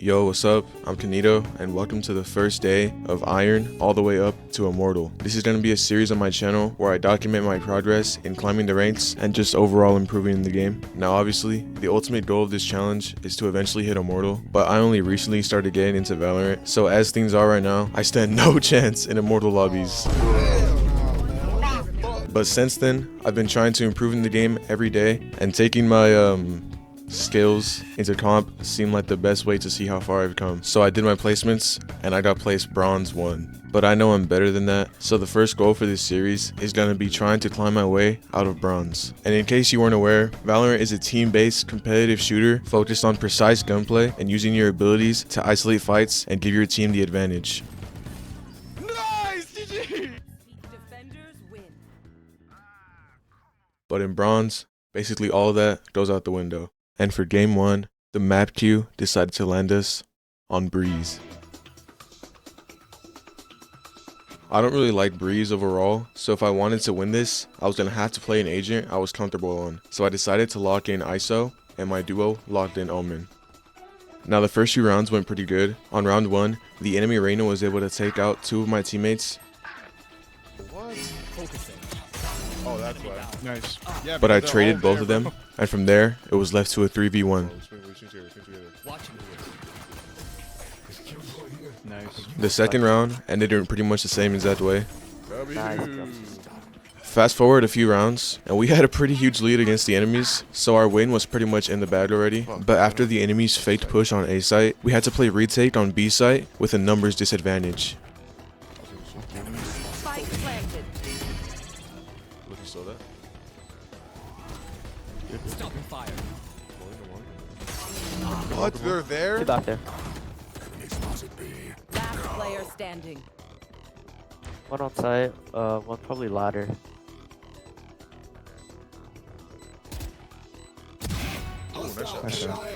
Yo, what's up? I'm Kinito, and welcome to the first day of Iron all the way up to Immortal. This is going to be a series on my channel where I document my progress in climbing the ranks and just overall improving in the game. Now obviously, the ultimate goal of this challenge is to eventually hit Immortal, but I only recently started getting into Valorant, so as things are right now, I stand no chance in Immortal lobbies. But since then, I've been trying to improve in the game every day, and taking my skills into comp seemed like the best way to see how far I've come. So I did my placements and I got placed bronze 1. But I know I'm better than that, so the first goal for this series is going to be trying to climb my way out of bronze. And in case you weren't aware, Valorant is a team-based competitive shooter focused on precise gunplay and using your abilities to isolate fights and give your team the advantage. Nice, GG! But in bronze, basically all of that goes out the window. And for game 1, the map queue decided to land us on Breeze. I don't really like Breeze overall, so if I wanted to win this, I was going to have to play an agent I was comfortable on. So I decided to lock in ISO, and my duo locked in Omen. Now the first few rounds went pretty good. On round 1, the enemy Reyna was able to take out 2 of my teammates. What? Focusing. Oh, that's why. Nice. Yeah, But I traded both of them, and from there, it was left to a 3v1. Nice. The second round ended in pretty much the same exact way. Fast forward a few rounds, and we had a pretty huge lead against the enemies, so our win was pretty much in the bag already. But after the enemies faked push on A site, we had to play retake on B site with a numbers disadvantage. What? They're there? Get back there. Last player standing. One on site, one probably ladder. Nice shot.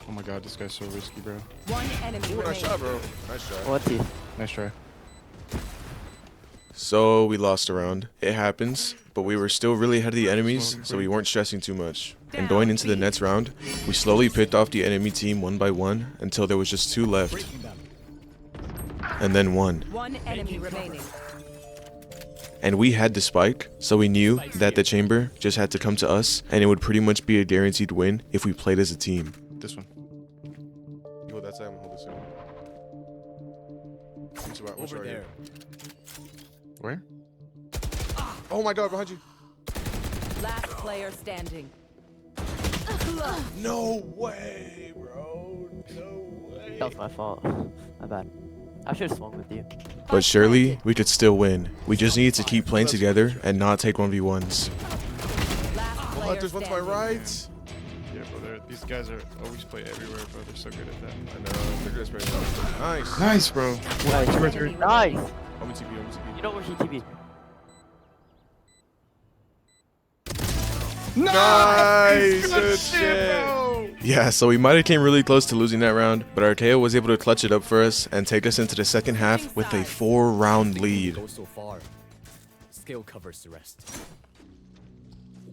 Oh my god, this guy's so risky, bro. One enemy Ooh, nice remaining. shot, bro. Nice try. One T. Nice try. So we lost a round. It happens, but we were still really ahead of the enemies, so we weren't stressing too much. And going into the next round, we slowly picked off the enemy team one by one until there was just 2 left. And then 1. One enemy remaining. And we had the spike, so we knew that the chamber just had to come to us, and it would pretty much be a guaranteed win if we played as a team. This one. You hold that side, I'm gonna hold this side. Over there. Where? Oh my god, behind you. Last player standing. No way, bro. No way. That was my fault. My bad. I should have swung with you. But surely, we could still win. We just needed to keep playing together and not take 1v1s. Last Oh, player there's one to my standing. right. Yeah, bro, these guys are always play everywhere, bro. They're so good at that. I know. They're good at spraying. Nice. Nice, bro. Nice. Nice. I'm TP, I'm TP. You know where he TP? Nice! Good shit, bro! Yeah, so we might have came really close to losing that round, but Archaea was able to clutch it up for us and take us into the second half with a 4-round lead. Go so far. Skill covers the rest.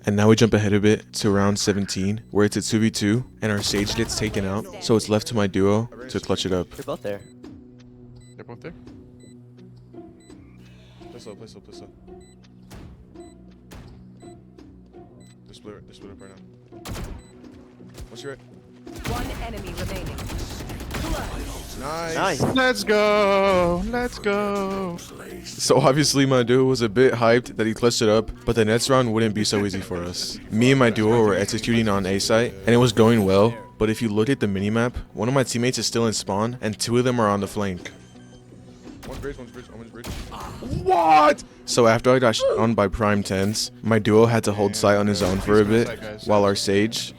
And now we jump ahead a bit to round 17, where it's a 2v2, and our Sage gets taken out, so it's left to my duo to clutch it up. They're both there. They're both there? Play slow, play slow, play slow. They're split up right now. What's your right? One enemy remaining. Nice. Nice. Let's go. Let's go. So obviously my duo was a bit hyped that he clutched it up, but the next round wouldn't be so easy for us. Me and my duo were executing on A site, and it was going well, but if you look at the minimap, one of my teammates is still in spawn, and 2 of them are on the flank. One's bridge, one's bridge. What? So after I got shot on by Prime 10s, my duo had to hold sight on his own for a bit, while our Sage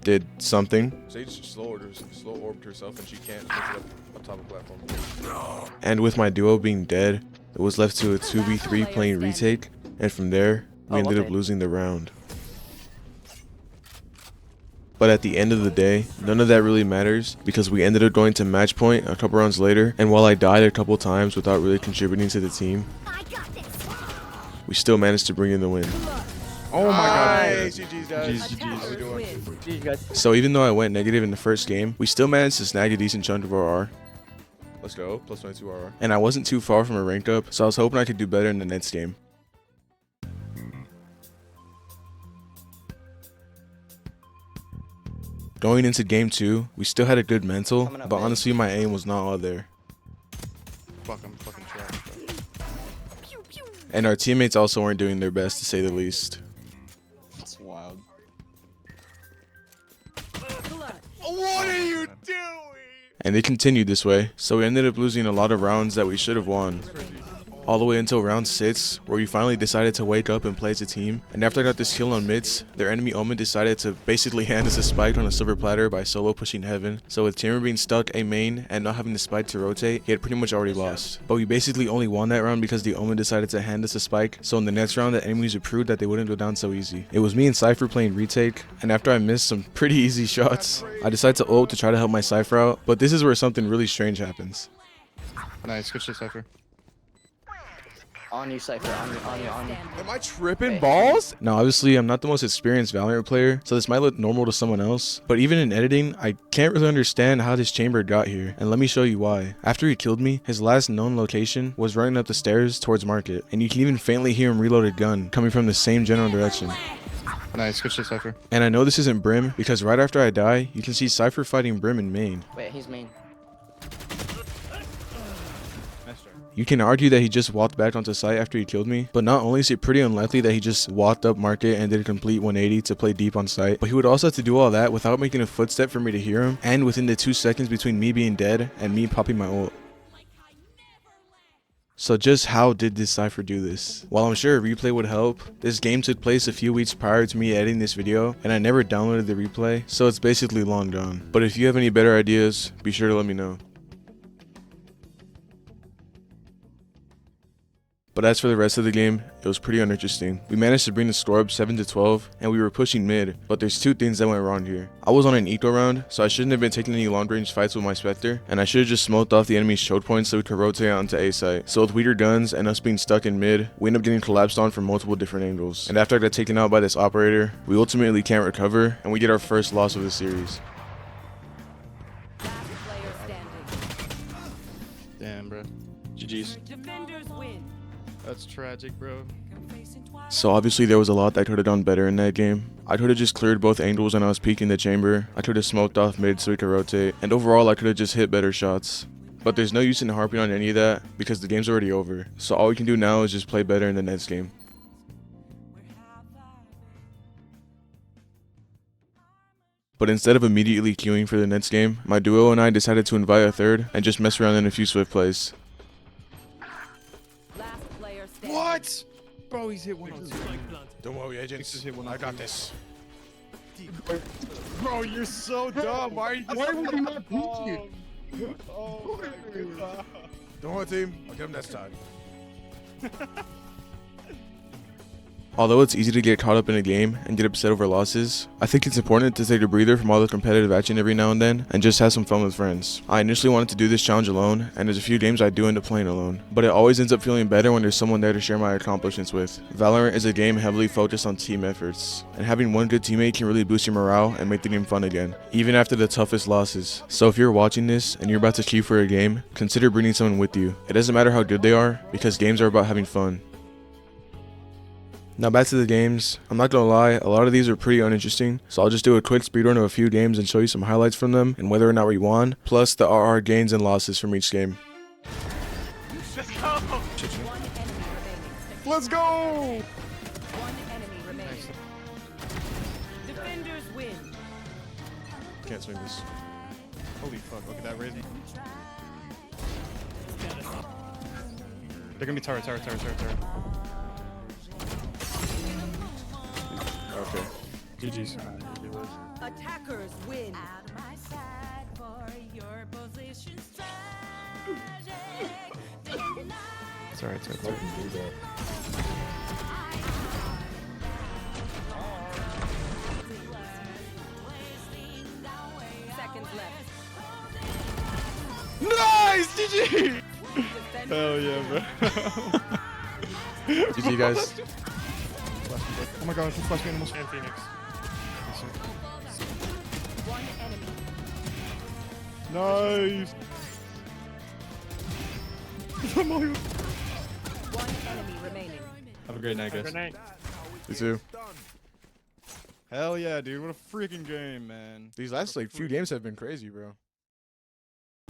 did something. Sage slow orbed herself and she can't lift it up top of the platform. And with my duo being dead, it was left to a 2v3 playing retake, and from there, we ended up losing the round. But at the end of the day, none of that really matters because we ended up going to match point a couple rounds later, and while I died a couple times without really contributing to the team, we still managed to bring in the win. Oh my god. Nice. GG's, guys. GG's. How we doing? Win. GG, guys. So even though I went negative in the first game, we still managed to snag a decent chunk of RR. Let's go. Plus 22 RR. And I wasn't too far from a rank up, so I was hoping I could do better in the next game. Going into game 2, we still had a good mental, but honestly my aim was not all there. Fuck, I'm fucking trash, bro. And our teammates also weren't doing their best, to say the least. That's wild. What are you doing? And they continued this way, so we ended up losing a lot of rounds that we should have won. All the way until round 6, where we finally decided to wake up and play as a team. And after I got this kill on mids, their enemy Omen decided to basically hand us a spike on a silver platter by solo pushing heaven. So with Chamber being stuck A main and not having the spike to rotate, he had pretty much already lost. But we basically only won that round because the Omen decided to hand us a spike. So in the next round, the enemies would prove that they wouldn't go down so easy. It was me and Cypher playing retake, and after I missed some pretty easy shots, I decided to ult to try to help my Cypher out. But this is where something really strange happens. Nice, good shit, Cypher. On you, Cypher. On you. Am I tripping balls? Now, obviously, I'm not the most experienced Valorant player, so this might look normal to someone else. But even in editing, I can't really understand how this Chamber got here. And let me show you why. After he killed me, his last known location was running up the stairs towards Market. And you can even faintly hear him reload a gun coming from the same general direction. Nice, good shit, Cypher. And I know this isn't Brim, because right after I die, you can see Cypher fighting Brim in main. Wait, he's main. You can argue that he just walked back onto site after he killed me, but not only is it pretty unlikely that he just walked up Market and did a complete 180 to play deep on site, but he would also have to do all that without making a footstep for me to hear him, and within the 2 seconds between me being dead and me popping my ult. So just how did this Cypher do this? While I'm sure a replay would help, this game took place a few weeks prior to me editing this video, and I never downloaded the replay, so it's basically long gone. But if you have any better ideas, be sure to let me know. But as for the rest of the game, it was pretty uninteresting. We managed to bring the score up 7-12, and we were pushing mid, but there's 2 things that went wrong here. I was on an eco round, so I shouldn't have been taking any long range fights with my Spectre, and I should have just smoked off the enemy's choke points so we could rotate onto A site. So with weaker guns and us being stuck in mid, we end up getting collapsed on from multiple different angles. And after I got taken out by this operator, we ultimately can't recover, and we get our first loss of the series. Last player standing. Damn, bro. GG's. Defenders win. That's tragic, bro. So obviously there was a lot that I could have done better in that game. I could have just cleared both angles when I was peeking the chamber. I could have smoked off mid so we could rotate. And overall I could have just hit better shots. But there's no use in harping on any of that because the game's already over. So all we can do now is just play better in the next game. But instead of immediately queuing for the next game, my duo and I decided to invite a third and just mess around in a few swift plays. Last player standing. What? Bro, he's hit 102. Don't worry, agents. Just hit 102. I got this. Bro, you're so dumb. Why are you just would he not beat you? Oh my god. Don't worry, team. I'll get him next time. Although it's easy to get caught up in a game and get upset over losses, I think it's important to take a breather from all the competitive action every now and then and just have some fun with friends. I initially wanted to do this challenge alone, and there's a few games I do end up playing alone, but it always ends up feeling better when there's someone there to share my accomplishments with. Valorant is a game heavily focused on team efforts, and having one good teammate can really boost your morale and make the game fun again, even after the toughest losses. So if you're watching this and you're about to queue for a game, consider bringing someone with you. It doesn't matter how good they are, because games are about having fun. Now back to the games. I'm not gonna lie, a lot of these are pretty uninteresting, so I'll just do a quick speedrun of a few games and show you some highlights from them and whether or not we won, plus the RR gains and losses from each game. One enemy remaining. Let's go! One enemy remaining. Defenders win. Can't swing this. Holy fuck, look at that raise. They're gonna be tower. Okay. GG's. Attackers win. Sorry. Seconds left. Nice! GG! Defenders Hell yeah, bro. GG guys. Oh my god, flash me animals. And Phoenix. One enemy. Nice. One enemy remaining. Have a great night, guys. Good night. You too. Hell yeah, dude. What a freaking game, man. These last like few games have been crazy, bro.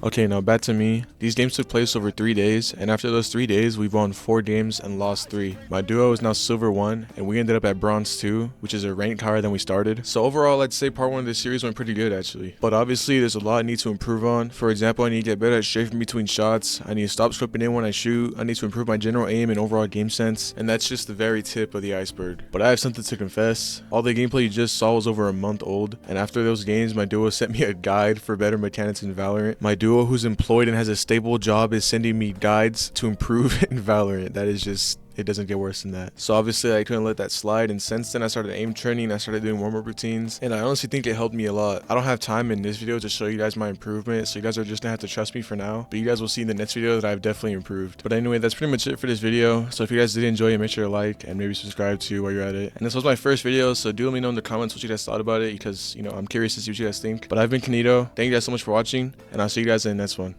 Okay, now back to me. These games took place over 3 days, and after those 3 days, we won 4 games and lost 3. My duo is now Silver 1, and we ended up at Bronze 2, which is a rank higher than we started. So overall, I'd say part 1 of this series went pretty good, actually. But obviously, there's a lot I need to improve on. For example, I need to get better at strafing between shots. I need to stop slipping in when I shoot. I need to improve my general aim and overall game sense. And that's just the very tip of the iceberg. But I have something to confess. All the gameplay you just saw was over a month old, and after those games, my duo sent me a guide for better mechanics in Valorant. My duo, who's employed and has a stable job, is sending me guides to improve in Valorant. That is just, it doesn't get worse than that. So obviously I couldn't let that slide, and since then I started aim training, I started doing warm-up routines, and I honestly think it helped me a lot. I don't have time in this video to show you guys my improvement, so you guys are just gonna have to trust me for now, but you guys will see in the next video that I've definitely improved. But anyway, that's pretty much it for this video. So if you guys did enjoy it, make sure to like and maybe subscribe too while you're at it. And this was my first video, so do let me know in the comments what you guys thought about it, because you know I'm curious to see what you guys think. But I've been Kinito. Thank you guys so much for watching, and I'll see you guys in the next one.